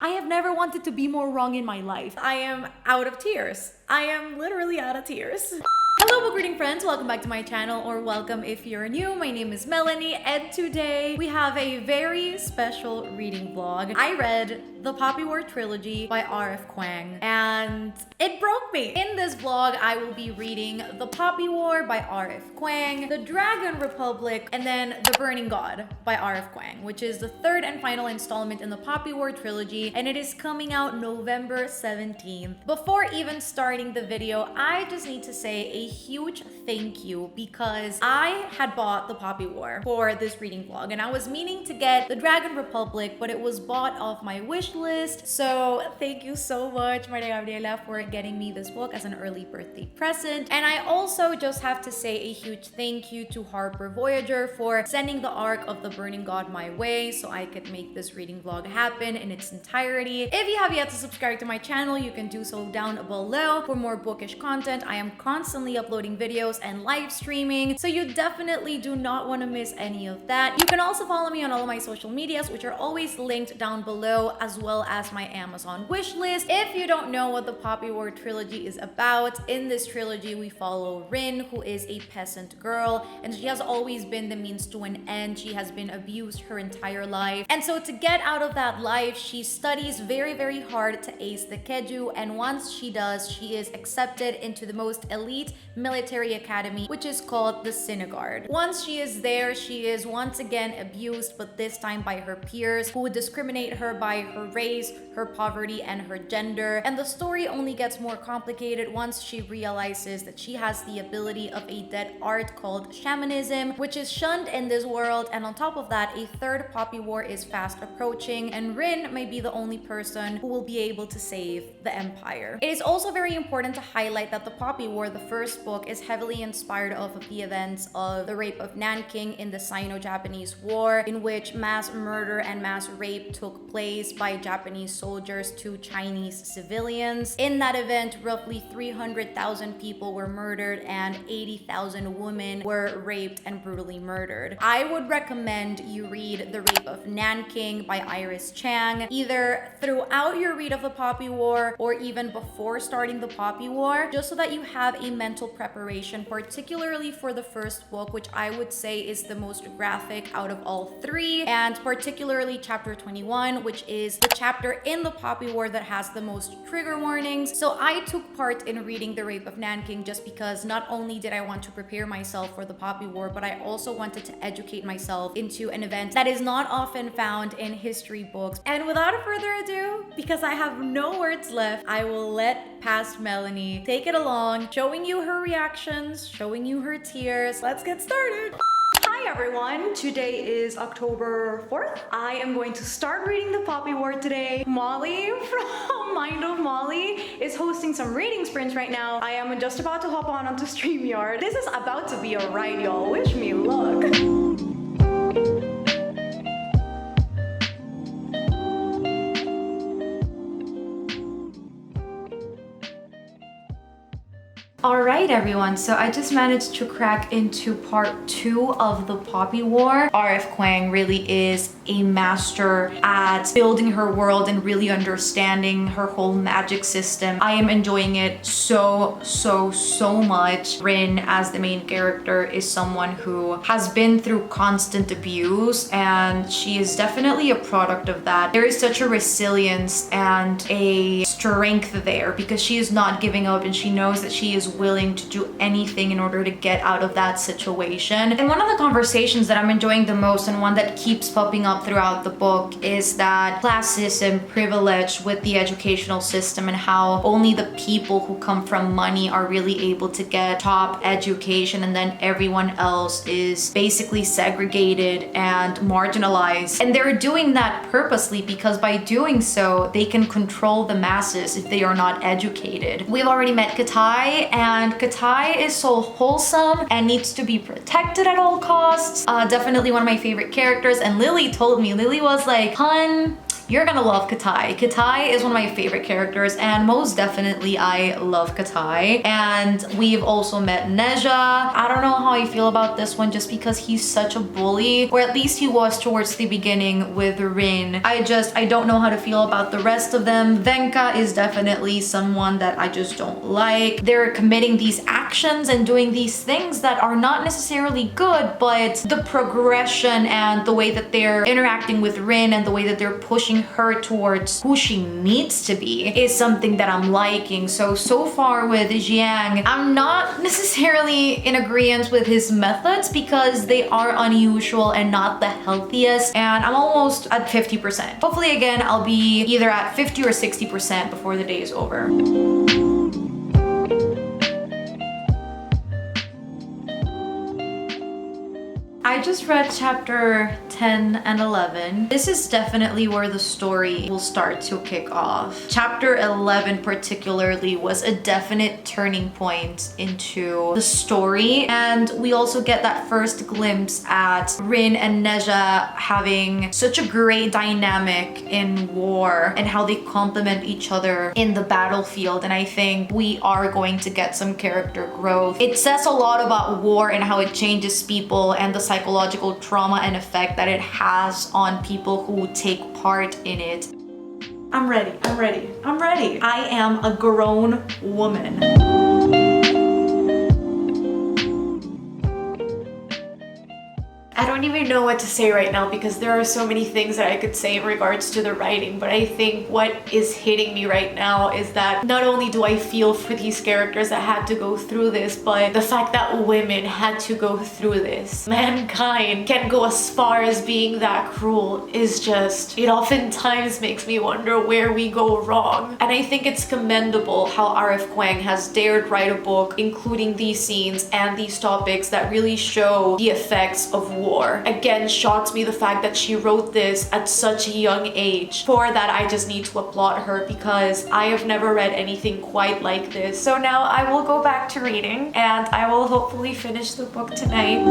I have never wanted to be more wrong in my life. I am out of tears. I am literally out of tears. Hello book reading friends, welcome back to my channel, or welcome if you're new. My name is Melanie and today we have a very special reading vlog. I read the Poppy War Trilogy by RF Kuang and it broke me. In this vlog, I will be reading The Poppy War by RF Kuang, The Dragon Republic, and then The Burning God by RF Kuang, which is the third and final installment in the Poppy War Trilogy, and it is coming out November 17th. Before even starting the video, I just need to say a huge thank you because I had bought The Poppy War for this reading vlog and I was meaning to get The Dragon Republic, but it was bought off my wish list. So thank you so much, Maria Gabriela, for getting me this book as an early birthday present. And I also just have to say a huge thank you to Harper Voyager for sending the arc of The Burning God my way so I could make this reading vlog happen in its entirety. If you have yet to subscribe to my channel, you can do so down below for more bookish content. I am constantly uploading videos and live streaming, so you definitely do not want to miss any of that. You can also follow me on all of my social medias, which are always linked down below, as well as my Amazon wish list. If you don't know what the Poppy War Trilogy is about, in this trilogy we follow Rin, who is a peasant girl, and she has always been the means to an end. She has been abused her entire life, and so to get out of that life, she studies very hard to ace the Keju, and once she does, she is accepted into the most elite military academy, which is called the Synagogue. Once she is there, she is once again abused, but this time by her peers, who would discriminate her by her race, her poverty, and her gender. And the story only gets more complicated once she realizes that she has the ability of a dead art called shamanism, which is shunned in this world. And on top of that, a third Poppy War is fast approaching, and Rin may be the only person who will be able to save the empire. It is also very important to highlight that the Poppy War, the first book, is heavily inspired off of the events of the rape of Nanking in the Sino-Japanese War, in which mass murder and mass rape took place by Japanese soldiers to Chinese civilians. In that event, roughly 300,000 people were murdered and 80,000 women were raped and brutally murdered. I would recommend you read The Rape of Nanking by Iris Chang, either throughout your read of the Poppy War or even before starting the Poppy War, just so that you have a mental preparation, particularly for the first book, which I would say is the most graphic out of all three, and particularly chapter 21, which is the chapter in the Poppy War that has the most trigger warnings. So I took part in reading The Rape of Nanking just because not only did I want to prepare myself for the Poppy War, but I also wanted to educate myself into an event that is not often found in history books. And without further ado, because I have no words left, I will let past Melanie take it along, showing you her reactions, showing you her tears. Let's get started. Hi everyone, today is October 4th. I am going to start reading the Poppy War today. Molly from Mind of Molly is hosting some reading sprints right now. I am just about to hop onto StreamYard. This is about to be a ride, y'all. Wish me luck. Alright everyone, so I just managed to crack into part 2 of the Poppy War. RF Kuang really is a master at building her world and really understanding her whole magic system. I am enjoying it so much. Rin, as the main character, is someone who has been through constant abuse, and she is definitely a product of that. There is such a resilience and a strength there because she is not giving up, and she knows that she is willing to do anything in order to get out of that situation. And one of the conversations that I'm enjoying the most, and one that keeps popping up throughout the book, is that classism, privilege with the educational system, and how only the people who come from money are really able to get top education, and then everyone else is basically segregated and marginalized. And they're doing that purposely because by doing so, they can control the masses if they are not educated. We've already met Katai, and Katai is so wholesome and needs to be protected at all costs. Definitely one of my favorite characters. And Lily told me, Lily was like, "Hun, you're gonna love Katai. Katai is one of my favorite characters, and most definitely I love Katai. And we've also met Neja. I don't know how I feel about this one just because he's such a bully, or at least he was towards the beginning with Rin. I don't know how to feel about the rest of them. Venka is definitely someone that I just don't like. They're committing these actions and doing these things that are not necessarily good, but the progression and the way that they're interacting with Rin and the way that they're pushing her towards who she needs to be is something that I'm liking. So far with Jiang, I'm not necessarily in agreement with his methods because they are unusual and not the healthiest, and I'm almost at 50%. Hopefully again, I'll be either at 50 or 60% before the day is over. I just read chapter 10 and 11. This is definitely where the story will start to kick off. Chapter 11 particularly was a definite turning point into the story, and we also get that first glimpse at Rin and Neja having such a great dynamic in war and how they complement each other in the battlefield, and I think we are going to get some character growth. It says a lot about war and how it changes people and the psychological trauma and effect that it has on people who take part in it. I'm ready. I am a grown woman. I don't even know what to say right now because there are so many things that I could say in regards to the writing, but I think what is hitting me right now is that not only do I feel for these characters that had to go through this, but the fact that women had to go through this. Mankind can go as far as being that cruel is just, it oftentimes makes me wonder where we go wrong. And I think it's commendable how RF Kuang has dared write a book including these scenes and these topics that really show the effects of war. Again, shocks me the fact that she wrote this at such a young age. For that, I just need to applaud her because I have never read anything quite like this. So now I will go back to reading and I will hopefully finish the book tonight.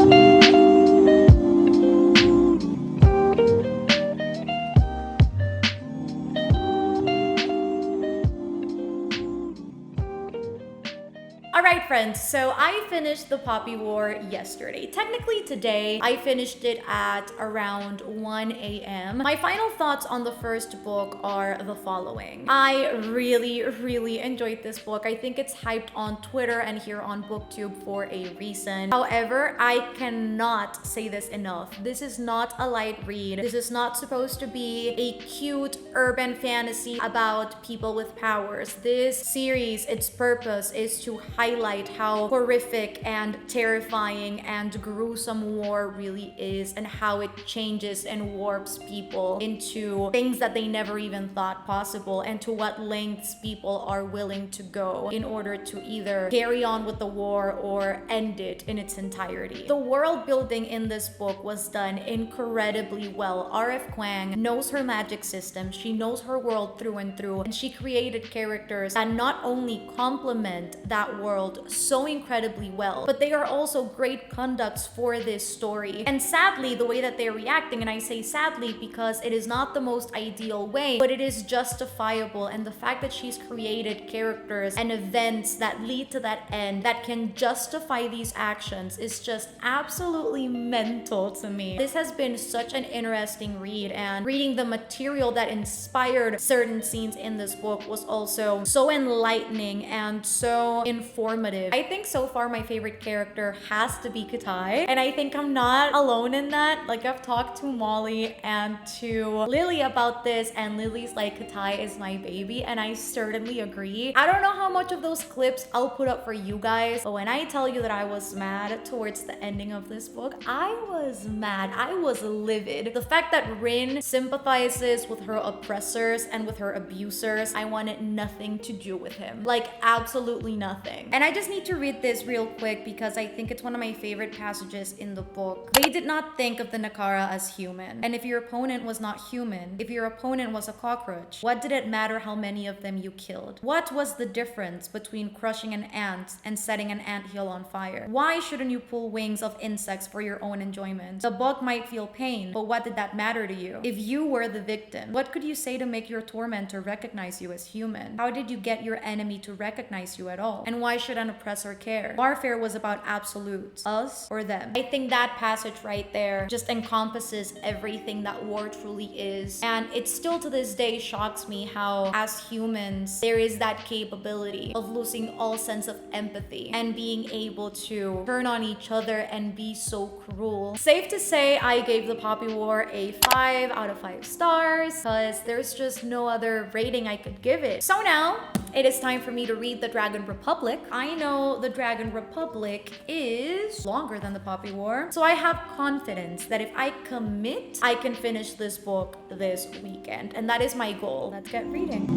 Alright friends, so I finished the Poppy War yesterday. Technically today, I finished it at around 1 a.m. My final thoughts on the first book are the following. I really enjoyed this book. I think it's hyped on Twitter and here on Booktube for a reason. However, I cannot say this enough. This is not a light read. This is not supposed to be a cute urban fantasy about people with powers. This series, its purpose is to highlight how horrific and terrifying and gruesome war really is and how it changes and warps people into things that they never even thought possible and to what lengths people are willing to go in order to either carry on with the war or end it in its entirety. The world building in this book was done incredibly well. RF Kuang knows her magic system, she knows her world through and through, and she created characters that not only complement that world so incredibly well, but they are also great conducts for this story. And sadly, the way that they're reacting, and I say sadly because it is not the most ideal way, but it is justifiable, and the fact that she's created characters and events that lead to that end that can justify these actions is just absolutely mental to me. This has been such an interesting read, and reading the material that inspired certain scenes in this book was also so enlightening and so informative. I think so far my favorite character has to be Katai, and I think I'm not alone in that. Like, I've talked to Molly and to Lily about this, and Lily's like, Katai is my baby, and I certainly agree. I don't know how much of those clips I'll put up for you guys, but when I tell you that I was mad towards the ending of this book, I was mad. I was livid. The fact that Rin sympathizes with her oppressors and with her abusers, I wanted nothing to do with him. Like, absolutely nothing. And I just need to read this real quick because I think it's one of my favorite passages in the book. They did not think of the Nakara as human. And if your opponent was not human, if your opponent was a cockroach, what did it matter how many of them you killed? What was the difference between crushing an ant and setting an anthill on fire? Why shouldn't you pull wings of insects for your own enjoyment? The bug might feel pain, but what did that matter to you? If you were the victim, what could you say to make your tormentor recognize you as human? How did you get your enemy to recognize you at all? And why should an oppressor care? Warfare was about absolutes, us or them. I think that passage right there just encompasses everything that war truly is. And it still to this day shocks me how as humans, there is that capability of losing all sense of empathy and being able to turn on each other and be so cruel. Safe to say, I gave the Poppy War a 5 out of 5 stars because there's just no other rating I could give it. So now, it is time for me to read the Dragon Republic. I know the Dragon Republic is longer than the Poppy War, so I have confidence that if I commit, I can finish this book this weekend. And that is my goal. Let's get reading.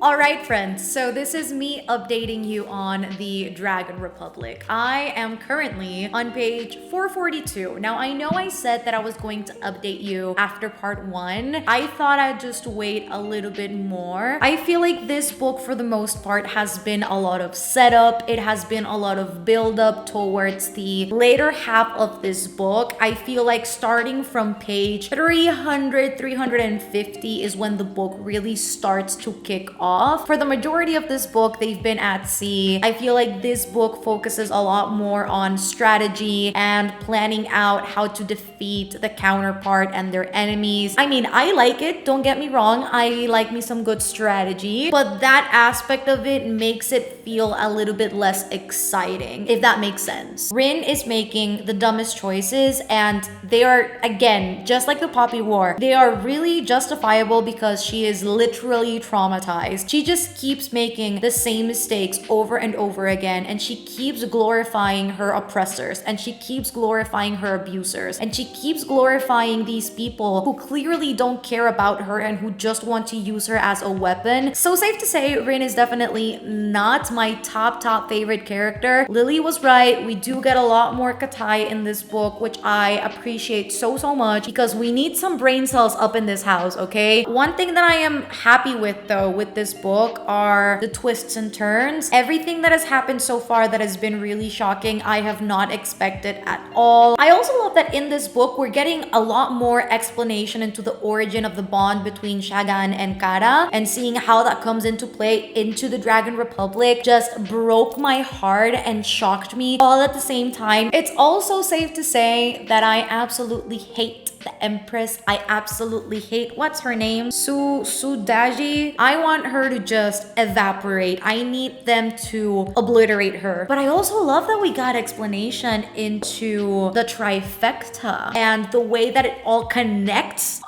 Alright friends, so this is me updating you on the Dragon Republic. I am currently on page 442. Now I know I said that I was going to update you after part 1. I thought I'd just wait a little bit more. I feel like this book for the most part has been a lot of setup. It has been a lot of build up towards the later half of this book. I feel like starting from page 300, 350 is when the book really starts to kick off. For the majority of this book, they've been at sea. I feel like this book focuses a lot more on strategy and planning out how to defeat the counterpart and their enemies. I mean, I like it, don't get me wrong. I like me some good strategy, but that aspect of it makes it feel a little bit less exciting, if that makes sense. Rin is making the dumbest choices, and they are, again, just like the Poppy War, they are really justifiable because she is literally traumatized. She just keeps making the same mistakes over and over again, and she keeps glorifying her oppressors, and she keeps glorifying her abusers, and she keeps glorifying these people who clearly don't care about her and who just want to use her as a weapon. So safe to say, Rin is definitely not my top favorite character. Lily was right. We do get a lot more Katai in this book, which I appreciate so much because we need some brain cells up in this house, okay? One thing that I am happy with though with this book are the twists and turns. Everything that has happened so far that has been really shocking, I have not expected at all. I also love that in this book, we're getting a lot more explanation into the origin of the bond between Shagan and Kara, and seeing how that comes into play into the Dragon Republic just broke my heart and shocked me all at the same time. It's also safe to say that I absolutely hate the Empress. I absolutely hate, what's her name? Sudaji. I want her to just evaporate. I need them to obliterate her. But I also love that we got explanation into the trifecta and the way that it all connects.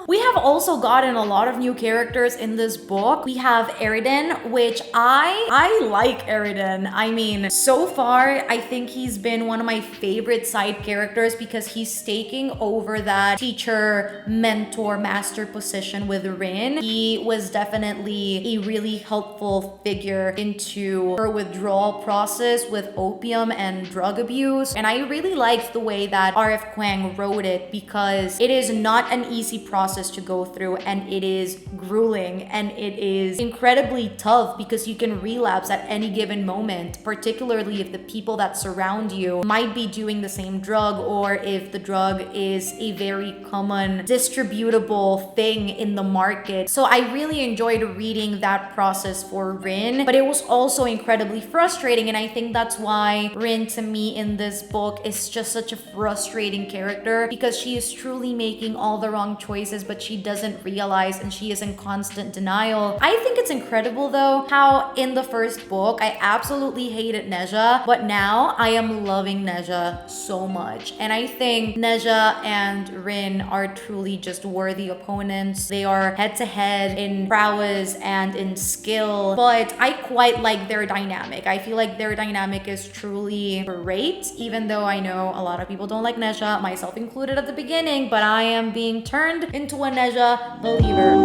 We have also gotten a lot of new characters in this book. We have Eridan, which I like Eridan. I mean, so far, I think he's been one of my favorite side characters because he's taking over that teacher, mentor, master position with Rin. He was definitely a really helpful figure into her withdrawal process with opium and drug abuse. And I really liked the way that RF Kuang wrote it because it is not an easy process to go through, and it is grueling and it is incredibly tough because you can relapse at any given moment, particularly if the people that surround you might be doing the same drug, or if the drug is a very common distributable thing in the market. So I really enjoyed reading that process for Rin, but it was also incredibly frustrating, and I think that's why Rin to me in this book is just such a frustrating character because she is truly making all the wrong choices but she doesn't realize and she is in constant denial. I think it's incredible though how in the first book I absolutely hated Neja, but now I am loving Neja so much. And I think Neja and Rin are truly just worthy opponents. They are head to head in prowess and in skill, but I quite like their dynamic. I feel like their dynamic is truly great, even though I know a lot of people don't like Neja, myself included at the beginning, but I am being turned into a Neja believer.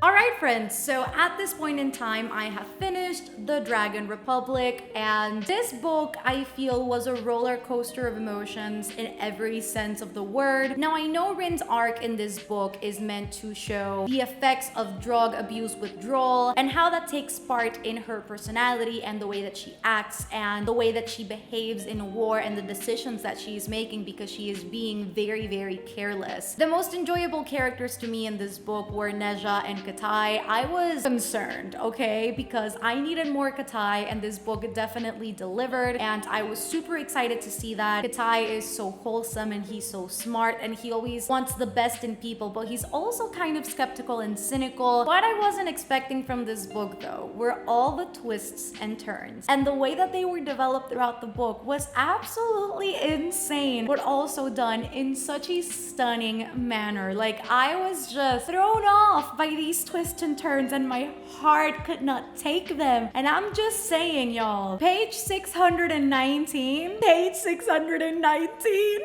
Alright friends, so at this point in time I have finished The Dragon Republic, and this book I feel was a roller coaster of emotions in every sense of the word. Now I know Rin's arc in this book is meant to show the effects of drug abuse withdrawal and how that takes part in her personality and the way that she acts and the way that she behaves in war and the decisions that she is making because she is being very, very careless. The most enjoyable characters to me in this book were Neja and Katai. I was concerned, okay, because I needed more Katai and this book definitely delivered, and I was super excited to see that. Katai is so wholesome and he's so smart and he always wants the best in people, but he's also kind of skeptical and cynical. What I wasn't expecting from this book though were all the twists and turns, and the way that they were developed throughout the book was absolutely insane, but also done in such a stunning manner. Like, I was just thrown off by these twists and turns and my heart could not take them. And I'm just saying, y'all, page 619, page 619.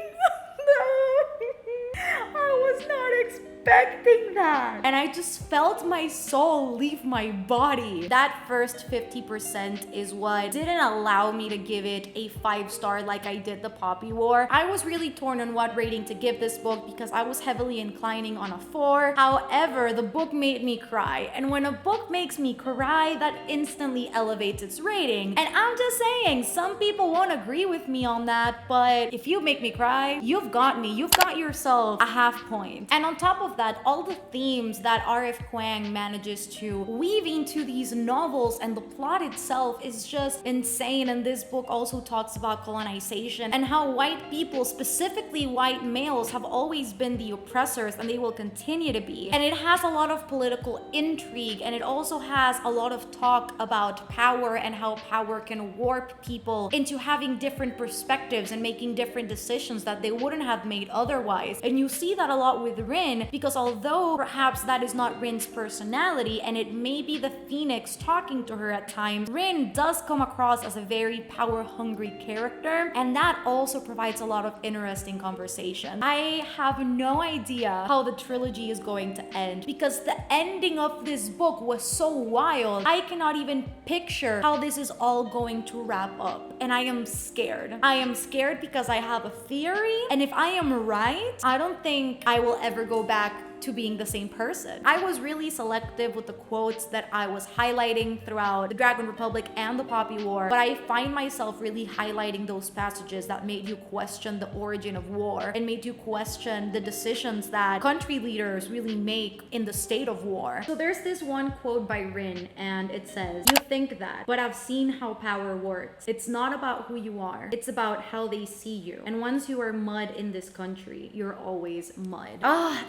I was not expecting that. And I just felt my soul leave my body. That first 50% is what didn't allow me to give it a 5-star like I did The Poppy War. I was really torn on what rating to give this book because I was heavily inclining on a 4. However, the book made me cry. And when a book makes me cry, that instantly elevates its rating. And I'm just saying, some people won't agree with me on that, but if you make me cry, you've got me. You've got yourself a half point. And on top of that, all the themes that RF Kuang manages to weave into these novels and the plot itself is just insane. And this book also talks about colonization and how white people, specifically white males, have always been the oppressors and they will continue to be. And it has a lot of political intrigue, and it also has a lot of talk about power and how power can warp people into having different perspectives and making different decisions that they wouldn't have made otherwise. And you see that a lot with Rin, because although perhaps that is not Rin's personality and it may be the Phoenix talking to her at times, Rin does come across as a very power-hungry character, and that also provides a lot of interesting conversation. I have no idea how the trilogy is going to end because the ending of this book was so wild. I cannot even picture how this is all going to wrap up, and I am scared. I am scared because I have a theory, and if I am right, I don't think I will ever go back to being the same person. I was really selective with the quotes that I was highlighting throughout The Dragon Republic and The Poppy War, but I find myself really highlighting those passages that made you question the origin of war and made you question the decisions that country leaders really make in the state of war. So there's this one quote by Rin, and it says, "You think that, but I've seen how power works. It's not about who you are, it's about how they see you. And once you are mud in this country, you're always mud."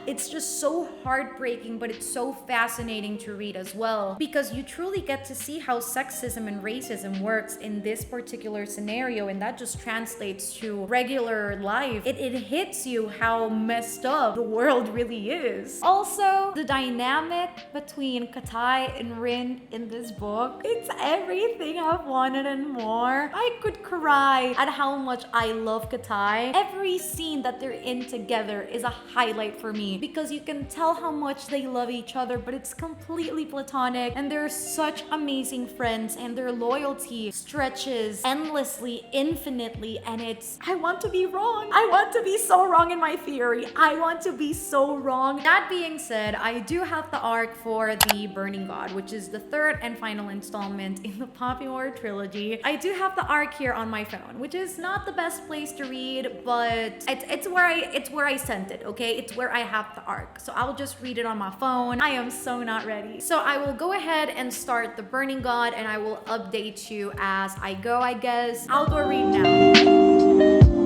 It's just so heartbreaking, but it's so fascinating to read as well, because you truly get to see how sexism and racism works in this particular scenario, and that just translates to regular life. It hits you how messed up the world really is. Also, the dynamic between Katai and Rin in this book, it's everything I've wanted and more. I could cry at how much I love Katai. Every scene that they're in together is a highlight for me because you can tell how much they love each other, but it's completely platonic, and they're such amazing friends, and their loyalty stretches endlessly, infinitely, and I want to be wrong. I want to be so wrong in my theory. I want to be so wrong. That being said, I do have the arc for the Burning God, which is the third and final installment in the Poppy War trilogy. I do have the arc here on my phone, which is not the best place to read, but it's where I sent it, okay? It's where I have the arc. book, so I'll just read it on my phone. I am so not ready. So I will go ahead and start The Burning God, and I will update you as I go, I guess. I'll go read now.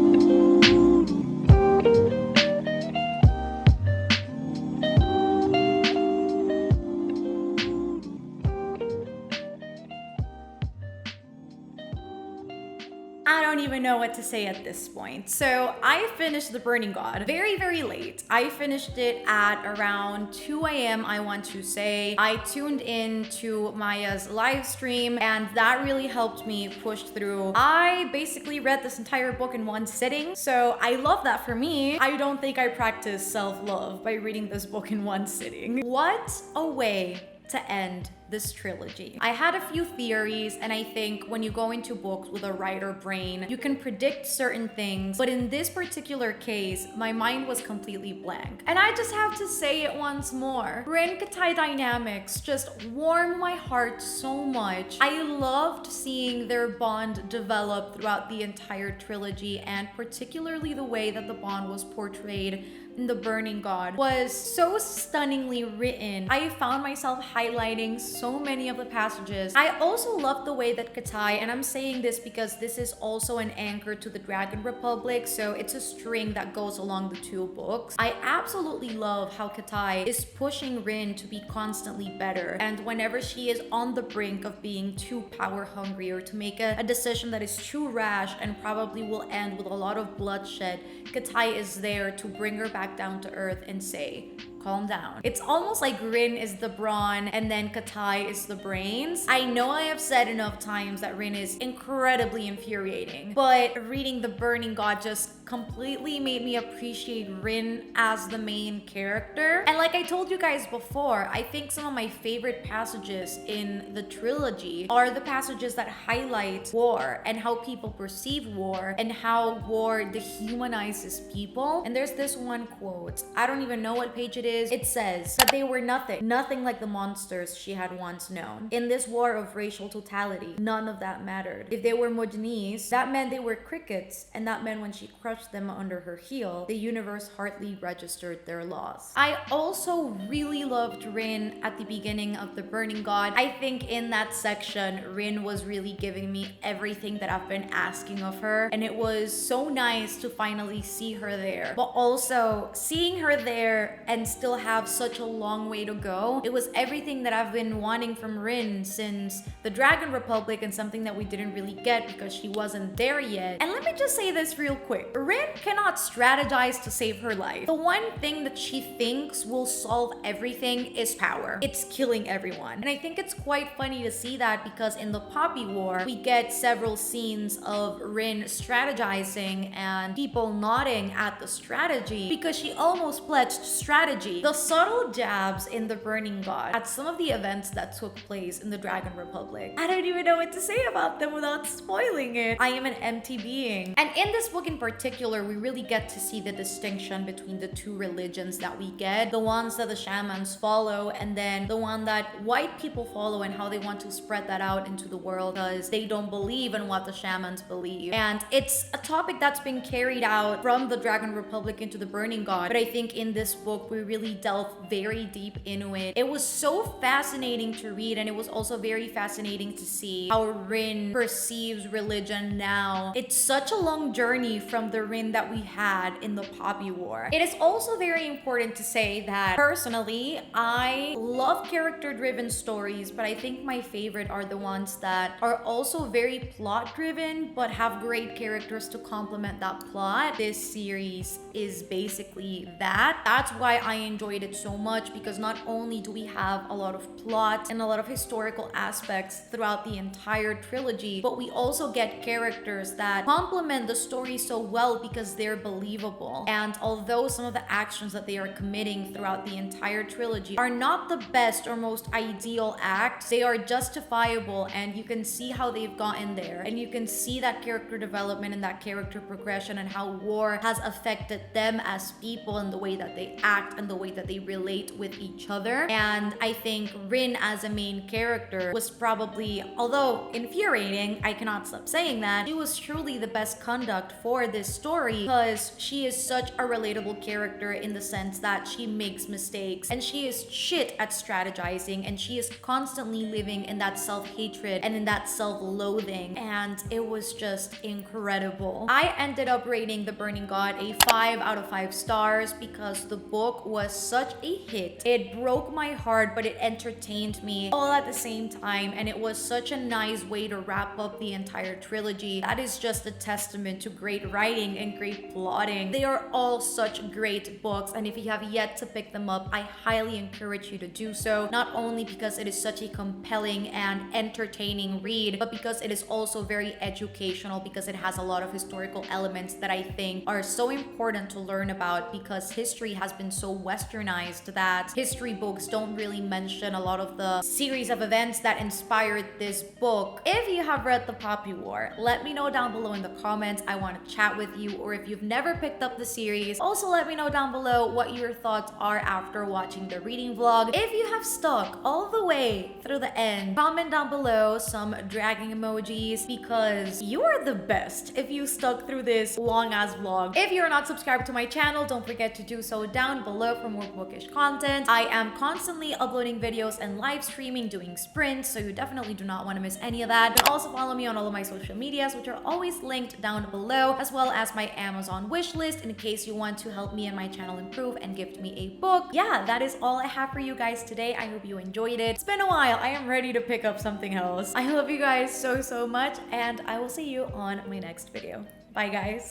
I don't even know what to say at this point. So I finished The Burning God very, very late. I finished it at around 2 a.m. I want to say. I tuned in to Maya's live stream, and that really helped me push through. I basically read this entire book in one sitting, so I love that for me. I don't think I practice self-love by reading this book in one sitting. What a way to end this trilogy. I had a few theories, and I think when you go into books with a writer brain, you can predict certain things, but in this particular case, my mind was completely blank. And I just have to say it once more. Rin-Katai dynamics just warm my heart so much. I loved seeing their bond develop throughout the entire trilogy, and particularly the way that the bond was portrayed in The Burning God was so stunningly written. I found myself highlighting so many of the passages. I also love the way that Katai, and I'm saying this because this is also an anchor to the Dragon Republic, so it's a string that goes along the two books. I absolutely love how Katai is pushing Rin to be constantly better, and whenever she is on the brink of being too power hungry or to make a decision that is too rash and probably will end with a lot of bloodshed, Katai is there to bring her back down to earth and say, calm down. It's almost like Rin is the brawn and then Katai is the brains. I know I have said enough times that Rin is incredibly infuriating, but reading The Burning God just completely made me appreciate Rin as the main character. And like I told you guys before, I think some of my favorite passages in the trilogy are the passages that highlight war and how people perceive war and how war dehumanizes people. And there's this one quote, I don't even know what page it is. It says that they were nothing like the monsters she had once known. In this war of racial totality, none of that mattered. If they were Mojanese, that meant they were crickets, and that meant when she crushed them under her heel, the universe hardly registered their loss. I also really loved Rin at the beginning of The Burning God. I think in that section, Rin was really giving me everything that I've been asking of her, and it was so nice to finally see her there. But also, seeing her there and still have such a long way to go, it was everything that I've been wanting from Rin since the Dragon Republic, and something that we didn't really get because she wasn't there yet. And let me just say this real quick. Rin cannot strategize to save her life. The one thing that she thinks will solve everything is power. It's killing everyone. And I think it's quite funny to see that because in the Poppy War, we get several scenes of Rin strategizing and people nodding at the strategy because she almost pledged strategy. The subtle jabs in The Burning God at some of the events that took place in the Dragon Republic, I don't even know what to say about them without spoiling it. I am an empty being. And in this book in particular, we really get to see the distinction between the two religions that we get. The ones that the shamans follow, and then the one that white people follow, and how they want to spread that out into the world because they don't believe in what the shamans believe. And it's a topic that's been carried out from the Dragon Republic into The Burning God, but I think in this book we really delved very deep into it. It was so fascinating to read, and it was also very fascinating to see how Rin perceives religion now. It's such a long journey from the Rin that we had in the Poppy War. It is also very important to say that personally, I love character-driven stories, but I think my favorite are the ones that are also very plot-driven but have great characters to complement that plot. This series is basically that. That's why I enjoyed it so much, because not only do we have a lot of plot and a lot of historical aspects throughout the entire trilogy, but we also get characters that complement the story so well because they're believable. And although some of the actions that they are committing throughout the entire trilogy are not the best or most ideal acts, they are justifiable, and you can see how they've gotten there, and you can see that character development and that character progression and how war has affected them as people and the way that they act and the way that they relate with each other. And I think Rin as a main character was probably, although infuriating, I cannot stop saying that, she was truly the best conduct for this story because she is such a relatable character in the sense that she makes mistakes and she is shit at strategizing and she is constantly living in that self-hatred and in that self-loathing, and it was just incredible. I ended up rating The Burning God a 5 out of 5 stars because the book was such a hit. It broke my heart, but it entertained me all at the same time, and it was such a nice way to wrap up the entire trilogy. That is just a testament to great writing and great plotting. They are all such great books, and if you have yet to pick them up, I highly encourage you to do so, not only because it is such a compelling and entertaining read, but because it is also very educational, because it has a lot of historical elements that I think are so important to learn about, because history has been so westernized that history books don't really mention a lot of the series of events that inspired this book. If you have read The Poppy War, let me know down below in the comments. I want to chat with you. Or if you've never picked up the series, also let me know down below what your thoughts are after watching the reading vlog. If you have stuck all the way through the end, comment down below some dragging emojis because you are the best if you stuck through this long ass vlog. If you're not subscribed to my channel, don't forget to do so down below for more bookish content. I am constantly uploading videos and live streaming, doing sprints, so you definitely do not want to miss any of that. You can also follow me on all of my social medias, which are always linked down below, as well as my Amazon wish list in case you want to help me and my channel improve and gift me a book. Yeah, that is all I have for you guys today. I hope you enjoyed it. It's been a while. I am ready to pick up something else. I love you guys so much, and I will see you on my next video. Bye guys.